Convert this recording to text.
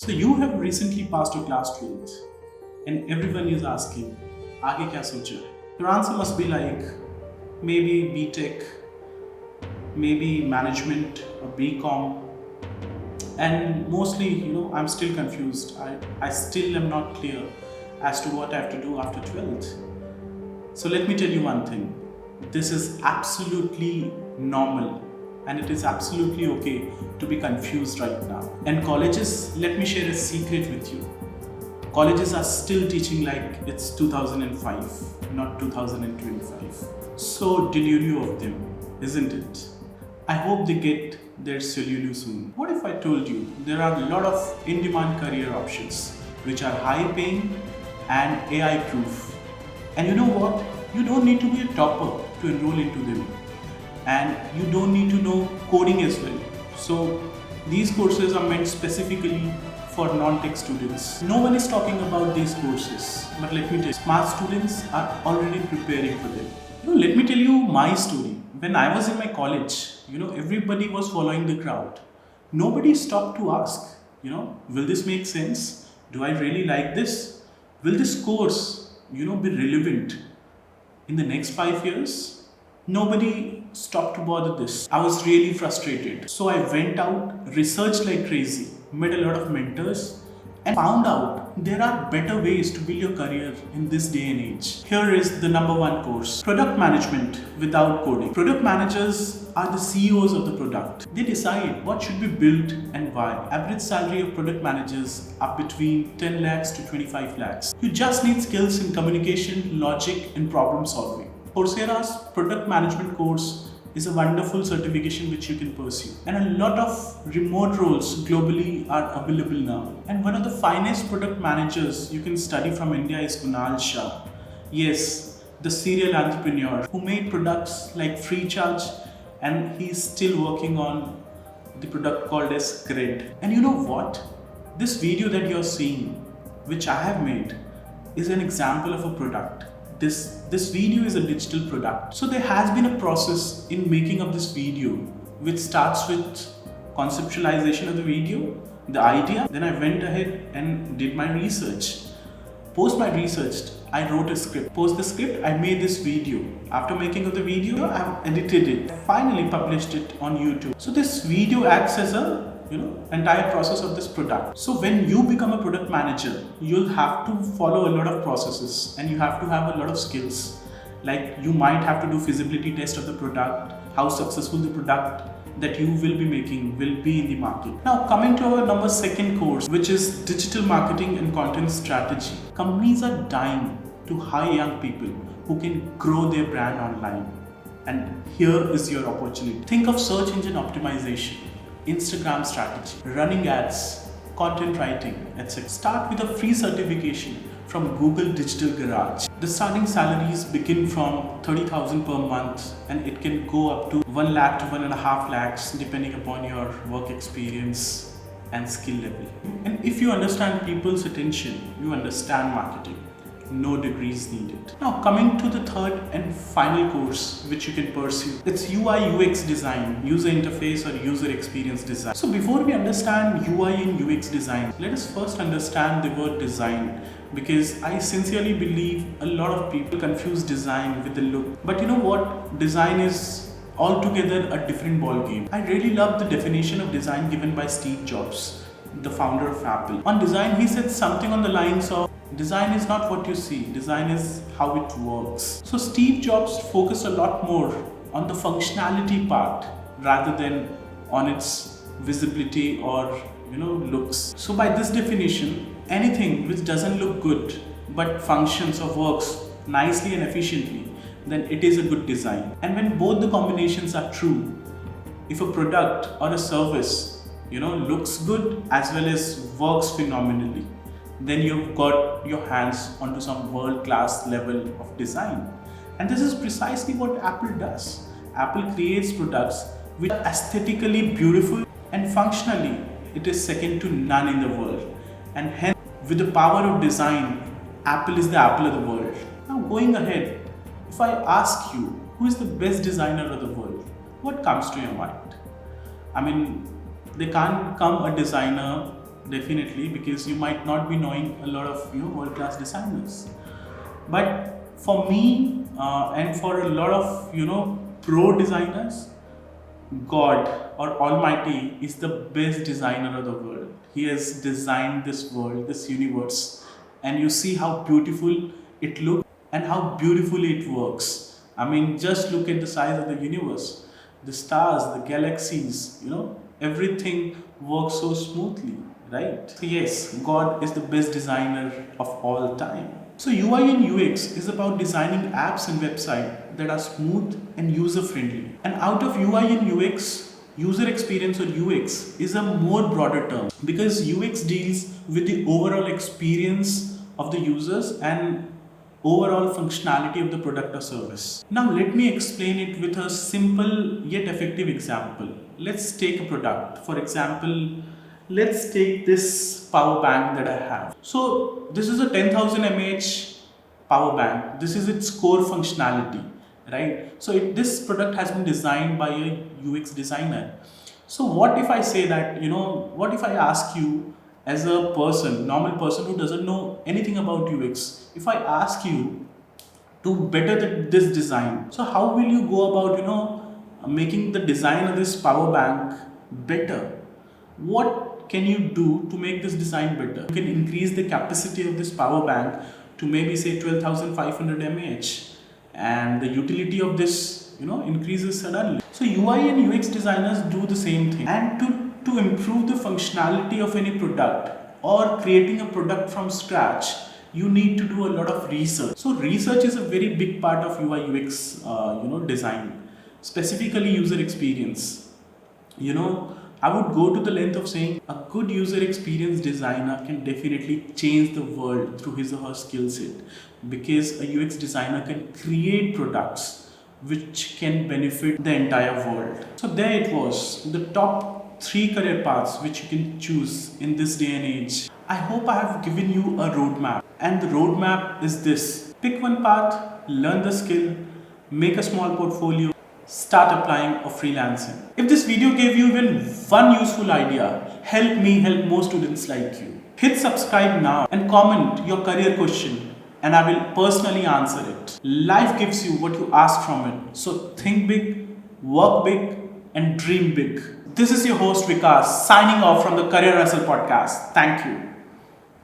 So you have recently passed your class 12th and everyone is asking, आगे क्या सोचा है? Your answer must be like maybe BTech, maybe management or BCom, and mostly I'm still confused. I still am not clear as to what I have to do after 12th. So let me tell you one thing. This is absolutely normal and it is absolutely okay to be confused right now. And colleges, let me share a secret with you. Colleges are still teaching like it's 2005, not 2025. So delulu of them, isn't it? I hope they get their Solulu soon. What if I told you there are a lot of in-demand career options which are high paying and AI proof? And you know what? You don't need to be a topper to enroll into them. And you don't need to know coding as well. So these courses are meant specifically for non-tech students. No one is talking about these courses, but let me tell you, smart students are already preparing for them. Let me tell you my story. When I was in my college, everybody was following the crowd. Nobody stopped to ask, will this make sense? Do I really like this? Will this course, be relevant in the next 5 years? Nobody stopped to bother this. I was really frustrated. So I went out, researched like crazy, met a lot of mentors, and found out there are better ways to build your career in this day and age. Here is the number one course: product management without coding. Product managers are the CEOs of the product. They decide what should be built and why. Average salary of product managers are between 10 lakhs to 25 lakhs. You just need skills in communication, logic, and problem solving. Coursera's product management course is a wonderful certification which you can pursue. And a lot of remote roles globally are available now. And one of the finest product managers you can study from India is Kunal Shah. Yes, the serial entrepreneur who made products like Freecharge, and he's still working on the product called as Grid. And you know what? This video that you're seeing, which I have made, is an example of a product. This video is a digital product. So there has been a process in making of this video, which starts with conceptualization of the video, the idea. Then I went ahead and did my research. Post my research, I wrote a script. Post the script, I made this video. After making of the video, I've edited it. Finally published it on YouTube. So this video acts as a entire process of this product. So when you become a product manager, you'll have to follow a lot of processes and you have to have a lot of skills. Like you might have to do feasibility test of the product, how successful the product that you will be making will be in the market. Now coming to our second course, which is digital marketing and content strategy. Companies are dying to hire young people who can grow their brand online. And here is your opportunity. Think of search engine optimization, Instagram strategy, running ads, content writing, etc. Start with a free certification from Google Digital Garage. The starting salaries begin from 30,000 per month and it can go up to 1 lakh to 1.5 lakhs depending upon your work experience and skill level. And if you understand people's attention, you understand marketing. No degrees needed. Now coming to the third and final course which you can pursue. It's UI UX design, user interface or user experience design. So before we understand UI and UX design, let us first understand the word design, because I sincerely believe a lot of people confuse design with the look. But you know what? Design is altogether a different ball game. I really love the definition of design given by Steve Jobs, the founder of Apple. On design, he said something on the lines of, design is not what you see, design is how it works. So Steve Jobs focused a lot more on the functionality part rather than on its visibility or looks. So by this definition, anything which doesn't look good but functions or works nicely and efficiently, then it is a good design. And when both the combinations are true, if a product or a service looks good as well as works phenomenally, then you've got your hands onto some world-class level of design. And this is precisely what Apple does. Apple creates products which are aesthetically beautiful and functionally it is second to none in the world. And hence, with the power of design, Apple is the apple of the world. Now going ahead, if I ask you, who is the best designer of the world, what comes to your mind? I mean, there can't come a designer definitely, because you might not be knowing a lot of world-class designers. But for me and for a lot of pro designers, God or Almighty is the best designer of the world. He has designed this world, this universe, and you see how beautiful it looks and how beautifully it works. I mean, just look at the size of the universe, the stars, the galaxies, everything works so smoothly, right? So, yes, God is the best designer of all time. So UI and UX is about designing apps and websites that are smooth and user friendly. And out of UI and UX, user experience or UX is a more broader term, because UX deals with the overall experience of the users and overall functionality of the product or service. Now let me explain it with a simple yet effective example. Let's take a product. For example, let's take this power bank that I have. So this is a 10,000 mAh power bank. This is its core functionality, right? So this product has been designed by a UX designer. So what if I say that, what if I ask you as a person, normal person who doesn't know anything about UX, if I ask you to better this design, so how will you go about, making the design of this power bank better? What can you do to make this design better? You can increase the capacity of this power bank to maybe say 12,500 mAh, and the utility of this increases suddenly. So UI and UX designers do the same thing, and to improve the functionality of any product or creating a product from scratch, you need to do a lot of research. So research is a very big part of UI UX design, specifically user experience. I would go to the length of saying a good user experience designer can definitely change the world through his or her skill set, because a UX designer can create products which can benefit the entire world. So there it was, the top 3 career paths which you can choose in this day and age. I hope I have given you a roadmap, and the roadmap is this: pick one path, learn the skill, make a small portfolio, start applying or freelancing. If this video gave you even one useful idea, help me help more students like you. Hit subscribe now and comment your career question, and I will personally answer it. Life gives you what you ask from it. So think big, work big, and dream big. This is your host Vikas signing off from the Career Hustle podcast. Thank you.